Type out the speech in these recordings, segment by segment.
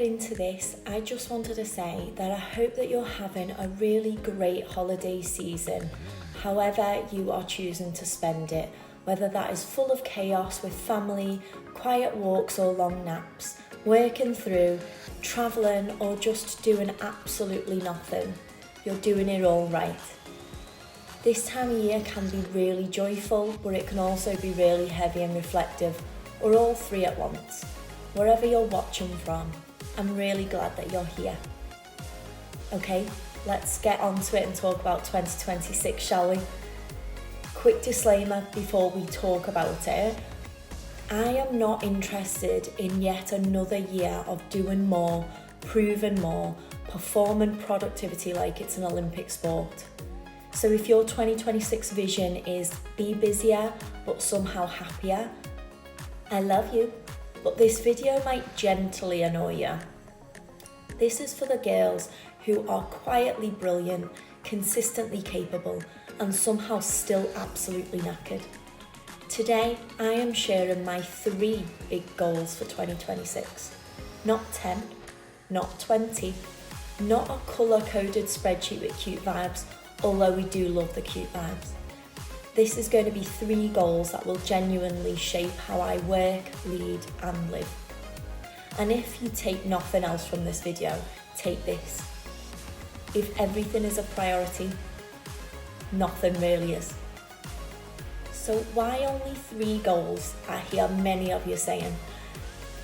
into this, I just wanted to say that I hope that you're having a really great holiday season, however you are choosing to spend it, whether that is full of chaos with family, quiet walks or long naps, working through, travelling or just doing absolutely nothing. You're doing it all right. This time of year can be really joyful, but it can also be really heavy and reflective, or all three at once. Wherever you're watching from, I'm really glad that you're here. Okay, let's get on to it and talk about 2026, shall we? Quick disclaimer before we talk about it. I am not interested in yet another year of doing more, proving more, performing productivity like it's an Olympic sport. So if your 2026 vision is be busier but somehow happier, I love you. But this video might gently annoy you. This is for the girls who are quietly brilliant, consistently capable, and somehow still absolutely knackered. Today, I am sharing my 3 big goals for 2026. Not 10, not 20, not a colour-coded spreadsheet with cute vibes, although we do love the cute vibes. This is going to be 3 goals that will genuinely shape how I work, lead and live. And if you take nothing else from this video, take this. If everything is a priority, nothing really is. So why only 3 goals? I hear many of you saying.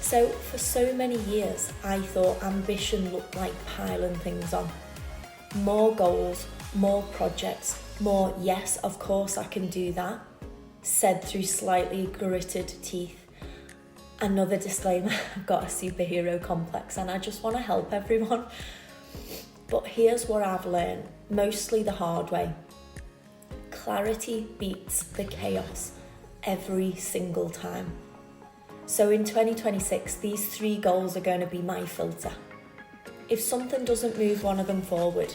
So for so many years, I thought ambition looked like piling things on. More goals, more projects, more, yes, of course I can do that, said through slightly gritted teeth. Another disclaimer, I've got a superhero complex and I just want to help everyone. But here's what I've learned, mostly the hard way. Clarity beats the chaos every single time. So in 2026, these 3 goals are going to be my filter. If something doesn't move one of them forward,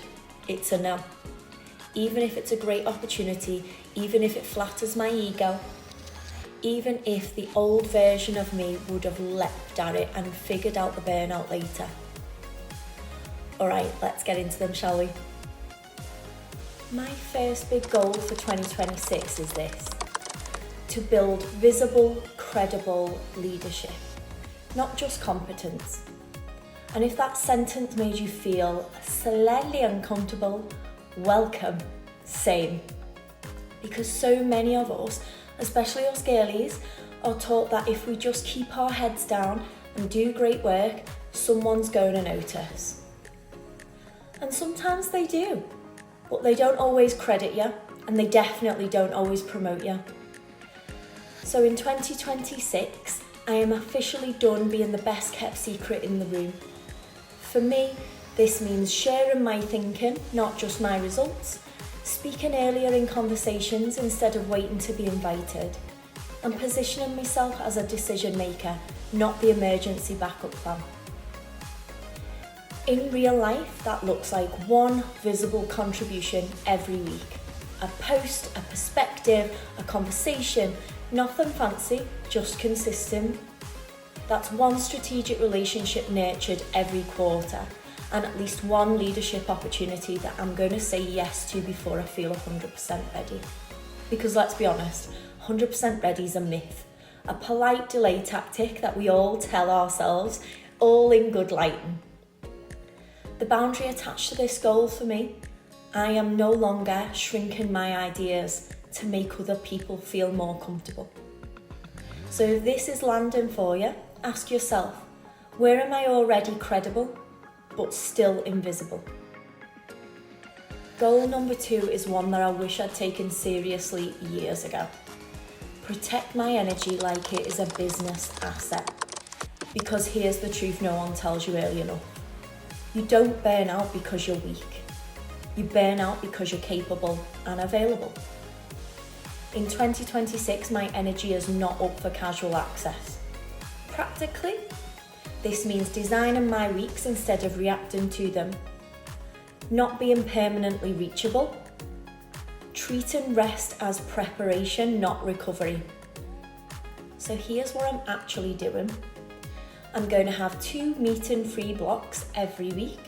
it's a no. Even if it's a great opportunity, even if it flatters my ego, even if the old version of me would have leapt at it and figured out the burnout later. All right, let's get into them, shall we? My first big goal for 2026 is this: to build visible, credible leadership, not just competence. And if that sentence made you feel slightly uncomfortable, welcome, same. Because so many of us, especially us girlies, are taught that if we just keep our heads down and do great work, someone's going to notice. And sometimes they do, but they don't always credit you, and they definitely don't always promote you. So in 2026, I am officially done being the best kept secret in the room. For me, this means sharing my thinking, not just my results, speaking earlier in conversations instead of waiting to be invited, and positioning myself as a decision maker, not the emergency backup plan. In real life, that looks like 1 visible contribution every week. A post, a perspective, a conversation, nothing fancy, just consistent. That's 1 strategic relationship nurtured every quarter, and at least 1 leadership opportunity that I'm going to say yes to before I feel 100% ready. Because let's be honest, 100% ready is a myth, a polite delay tactic that we all tell ourselves, all in good lighting. The boundary attached to this goal for me, I am no longer shrinking my ideas to make other people feel more comfortable. So if this is landing for you, ask yourself, where am I already credible, but still invisible? Goal number 2 is one that I wish I'd taken seriously years ago. Protect my energy like it is a business asset. Because here's the truth no one tells you early enough. You don't burn out because you're weak. You burn out because you're capable and available. In 2026, my energy is not up for casual access. Practically, this means designing my weeks instead of reacting to them, not being permanently reachable, treating rest as preparation, not recovery. So here's what I'm actually doing. I'm going to have 2 meeting-free blocks every week.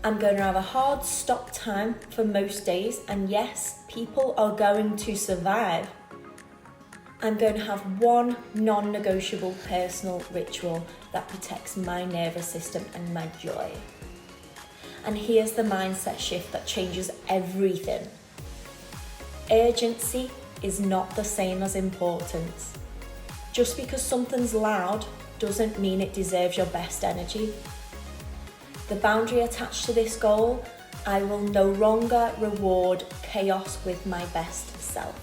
I'm going to have a hard stop time for most days, and yes, people are going to survive. I'm going to have 1 non-negotiable personal ritual that protects my nervous system and my joy. And here's the mindset shift that changes everything. Urgency is not the same as importance. Just because something's loud doesn't mean it deserves your best energy. The boundary attached to this goal, I will no longer reward chaos with my best self.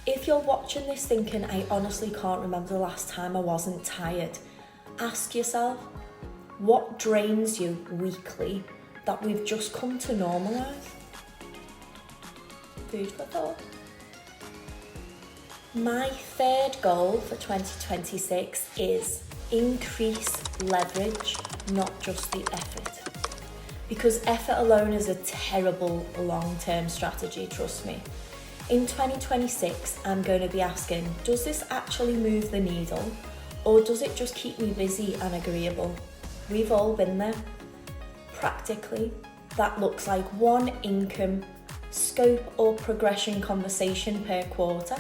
If you're watching this thinking, I honestly can't remember the last time I wasn't tired, ask yourself, what drains you weekly that we've just come to normalise? Food for thought. My third goal for 2026 is increase leverage, not just the effort. Because effort alone is a terrible long-term strategy, trust me. In 2026, I'm going to be asking, does this actually move the needle, or does it just keep me busy and agreeable? We've all been there. Practically, that looks like 1 income, scope or progression conversation per quarter,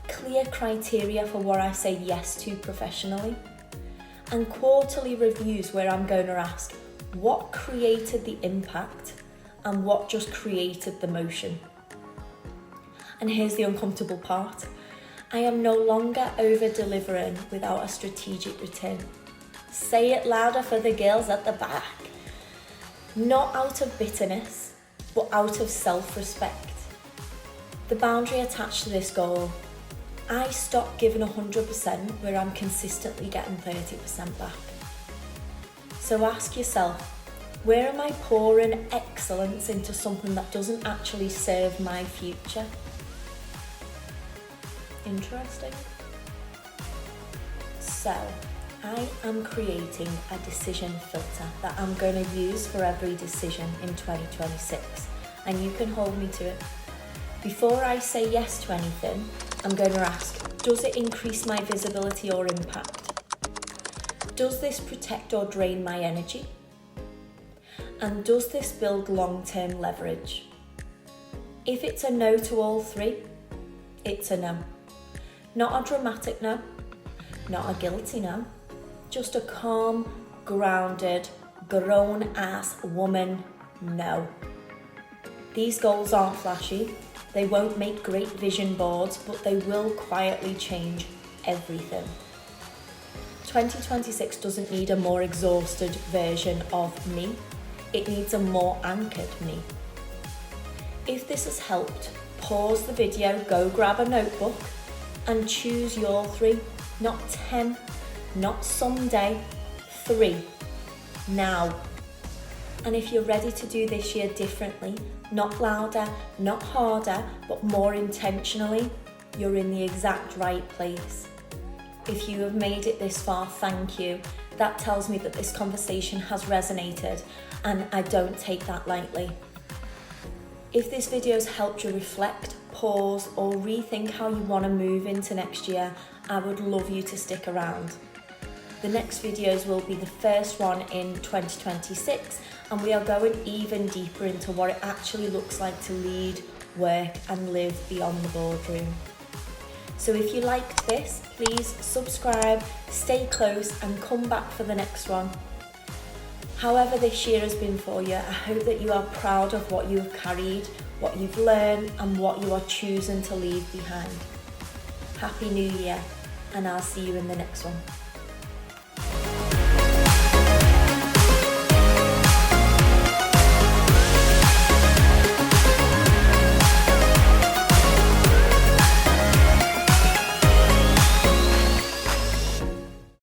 clear criteria for what I say yes to professionally, and quarterly reviews where I'm going to ask what created the impact and what just created the motion. And here's the uncomfortable part. I am no longer over-delivering without a strategic return. Say it louder for the girls at the back. Not out of bitterness, but out of self-respect. The boundary attached to this goal, I stop giving 100% where I'm consistently getting 30% back. So ask yourself, where am I pouring excellence into something that doesn't actually serve my future? Interesting. So, I am creating a decision filter that I'm going to use for every decision in 2026, and you can hold me to it. Before I say yes to anything, I'm going to ask, does it increase my visibility or impact? Does this protect or drain my energy? And does this build long-term leverage? If it's a no to all 3, it's a no. Not a dramatic no, not a guilty no, just a calm, grounded, grown-ass woman no. These goals aren't flashy. They won't make great vision boards, but they will quietly change everything. 2026 doesn't need a more exhausted version of me. It needs a more anchored me. If this has helped, pause the video, go grab a notebook and choose your 3, not 10, not someday, 3, now. And if you're ready to do this year differently, not louder, not harder, but more intentionally, you're in the exact right place. If you have made it this far, thank you. That tells me that this conversation has resonated, and I don't take that lightly. If this video has helped you reflect, pause, or rethink how you want to move into next year, I would love you to stick around. The next videos will be the first one in 2026, and we are going even deeper into what it actually looks like to lead, work, and live beyond the boardroom. So if you liked this, please subscribe, stay close, and come back for the next one. However this year has been for you, I hope that you are proud of what you have carried, what you've learned, and what you are choosing to leave behind. Happy New Year, and I'll see you in the next one.